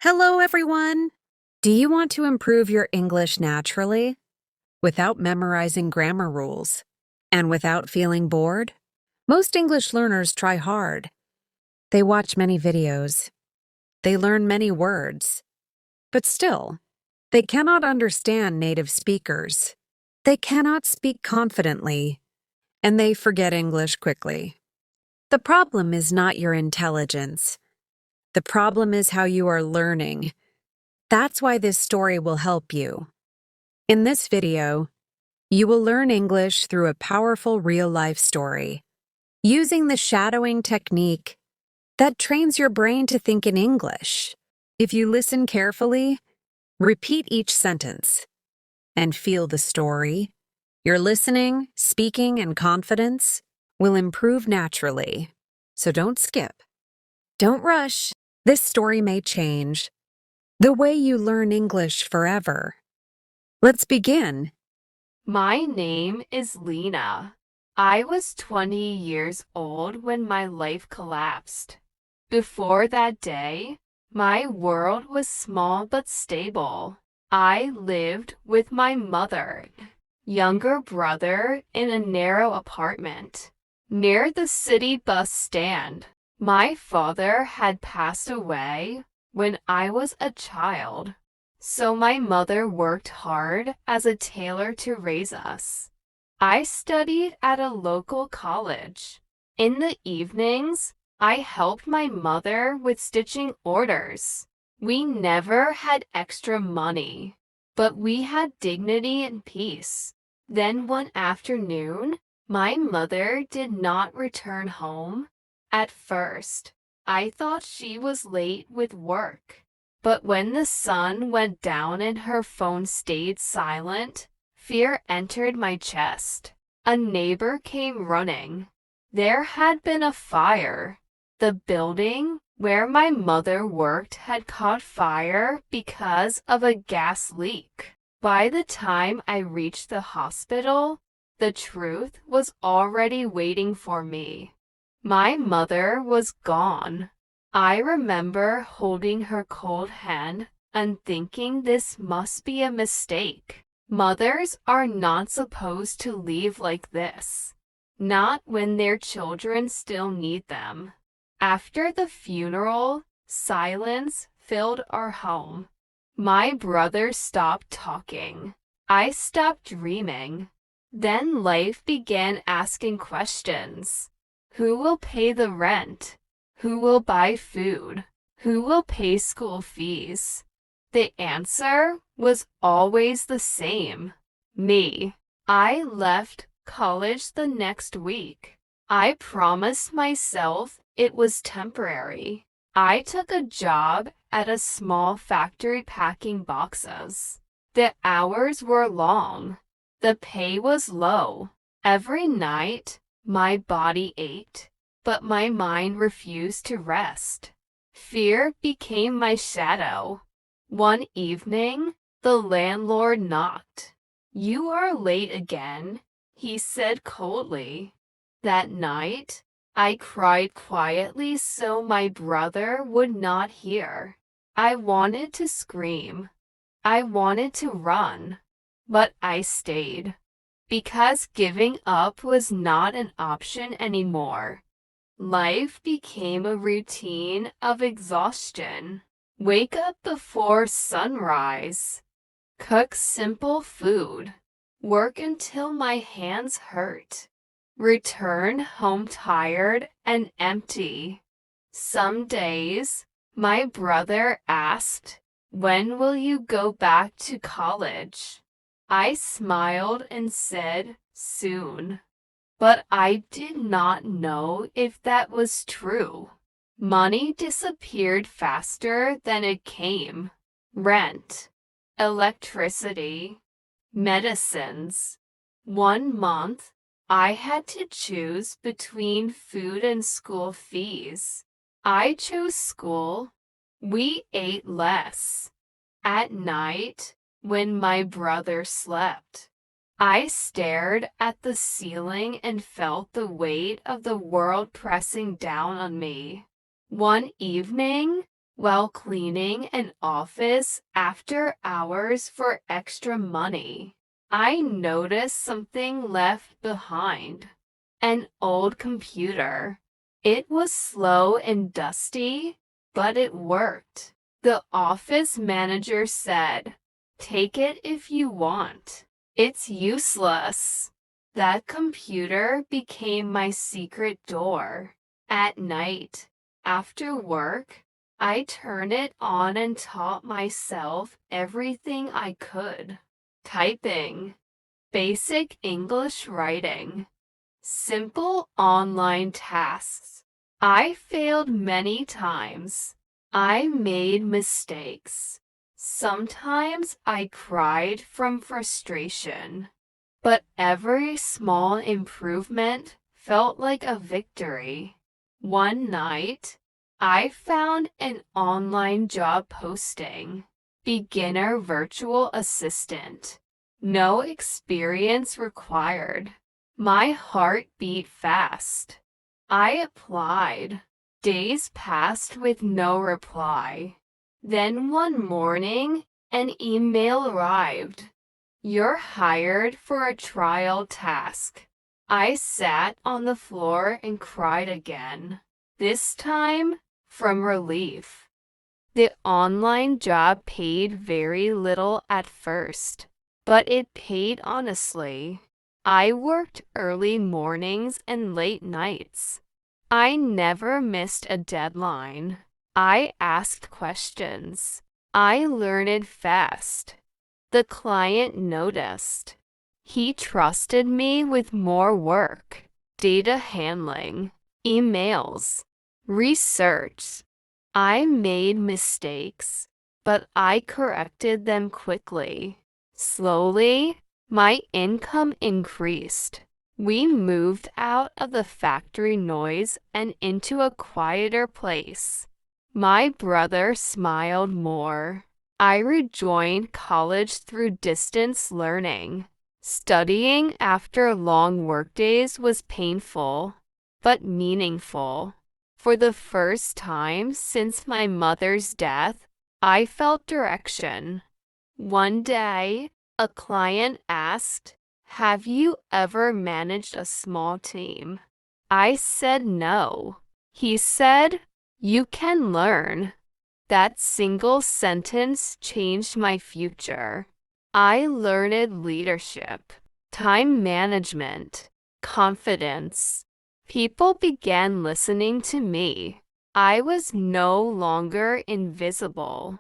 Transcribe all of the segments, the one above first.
Hello, everyone! Do you want to improve your English naturally, without memorizing grammar rules, and without feeling bored? Most English learners try hard. They watch many videos. They learn many words. But still, they cannot understand native speakers. They cannot speak confidently, and they forget English quickly. The problem is not your intelligence. The problem is how you are learning. That's why this story will help you. In this video, you will learn English through a powerful real-life story, using the shadowing technique that trains your brain to think in English. If you listen carefully, repeat each sentence, and feel the story, your listening, speaking, and confidence will improve naturally. So don't skip. Don't rush. This story may change the way you learn English forever. Let's begin. My name is Lena. I was 20 years old when my life collapsed. Before that day, my world was small but stable. I lived with my mother, younger brother in a narrow apartment near the city bus stand. My father had passed away when I was a child, so my mother worked hard as a tailor to raise us. I studied at a local college. In the evenings, I helped my mother with stitching orders. We never had extra money, but we had dignity and peace. Then one afternoon, my mother did not return home. At first, I thought she was late with work. But when the sun went down and her phone stayed silent, fear entered my chest. A neighbor came running. There had been a fire. The building where my mother worked had caught fire because of a gas leak. By the time I reached the hospital, the truth was already waiting for me. My mother was gone. I remember holding her cold hand and thinking this must be a mistake. Mothers are not supposed to leave like this, not when their children still need them. After the funeral, silence filled our home. My brother stopped talking. I stopped dreaming. Then life began asking questions. Who will pay the rent? Who will buy food? Who will pay school fees? The answer was always the same. Me. I left college the next week. I promised myself it was temporary. I took a job at a small factory packing boxes. The hours were long. The pay was low. Every night, my body ached, but my mind refused to rest. Fear became my shadow. One evening, the landlord knocked. "You are late again," he said coldly. That night, I cried quietly so my brother would not hear. I wanted to scream. I wanted to run, but I stayed. Because giving up was not an option anymore. Life became a routine of exhaustion. Wake up before sunrise. Cook simple food. Work until my hands hurt. Return home tired and empty. Some days, my brother asked, "When will you go back to college?" I smiled and said, "Soon." But I did not know if that was true. Money disappeared faster than it came. Rent, electricity, medicines. 1 month, I had to choose between food and school fees. I chose school. We ate less. At night, when my brother slept, I stared at the ceiling and felt the weight of the world pressing down on me. One evening, while cleaning an office after hours for extra money. I noticed something left behind. An old computer. It was slow and dusty, but it worked. The office manager said, "Take it if you want. It's useless." That computer became my secret door. At night, after work, I turned it on and taught myself everything I could. Typing, basic English writing, simple online tasks. I failed many times. I made mistakes. Sometimes I cried from frustration, but every small improvement felt like a victory. One night, I found an online job posting. Beginner virtual assistant. No experience required. My heart beat fast. I applied. Days passed with no reply. Then one morning, an email arrived. "You're hired for a trial task." I sat on the floor and cried again. This time, from relief. The online job paid very little at first, but it paid honestly. I worked early mornings and late nights. I never missed a deadline. I asked questions. I learned fast. The client noticed. He trusted me with more work, data handling, emails, research. I made mistakes, but I corrected them quickly. Slowly, my income increased. We moved out of the factory noise and into a quieter place. My brother smiled more. I rejoined college through distance learning. Studying after long workdays was painful, but meaningful. For the first time since my mother's death, I felt direction. One day, a client asked, "Have you ever managed a small team?" I said no. He said, "You can learn." That single sentence changed my future. I learned leadership, time management, confidence. People began listening to me. I was no longer invisible.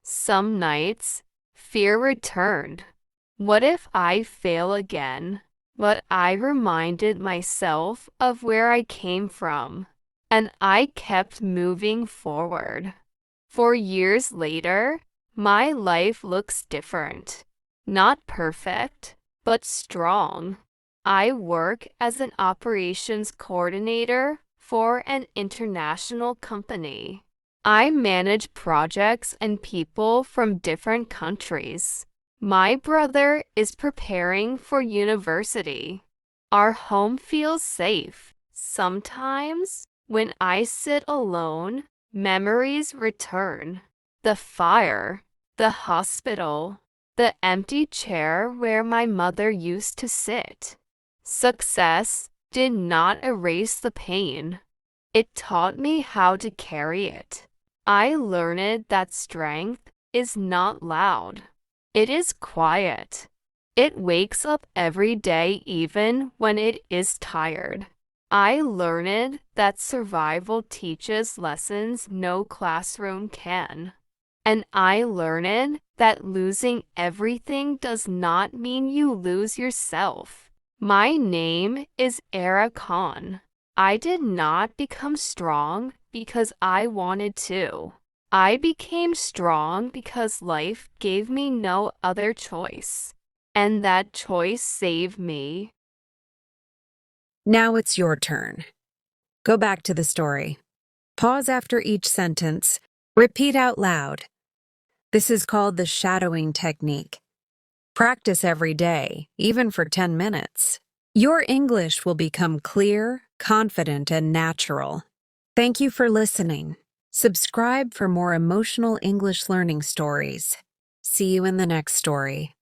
Some nights, fear returned. What if I fail again? But I reminded myself of where I came from, and I kept moving forward. For years later, my life looks different. Not perfect, but strong. I work as an operations coordinator for an international company. I manage projects and people from different countries. My brother is preparing for university. Our home feels safe. Sometimes, when I sit alone, memories return. The fire, the hospital, the empty chair where my mother used to sit. Success did not erase the pain. It taught me how to carry it. I learned that strength is not loud. It is quiet. It wakes up every day even when it is tired. I learned that survival teaches lessons no classroom can. And I learned that losing everything does not mean you lose yourself. My name is Era Khan. I did not become strong because I wanted to. I became strong because life gave me no other choice. And that choice saved me. Now it's your turn. Go back to the story. Pause after each sentence. Repeat out loud. This is called the shadowing technique. Practice every day, even for 10 minutes. Your English will become clear, confident, and natural. Thank you for listening. Subscribe for more emotional English learning stories. See you in the next story.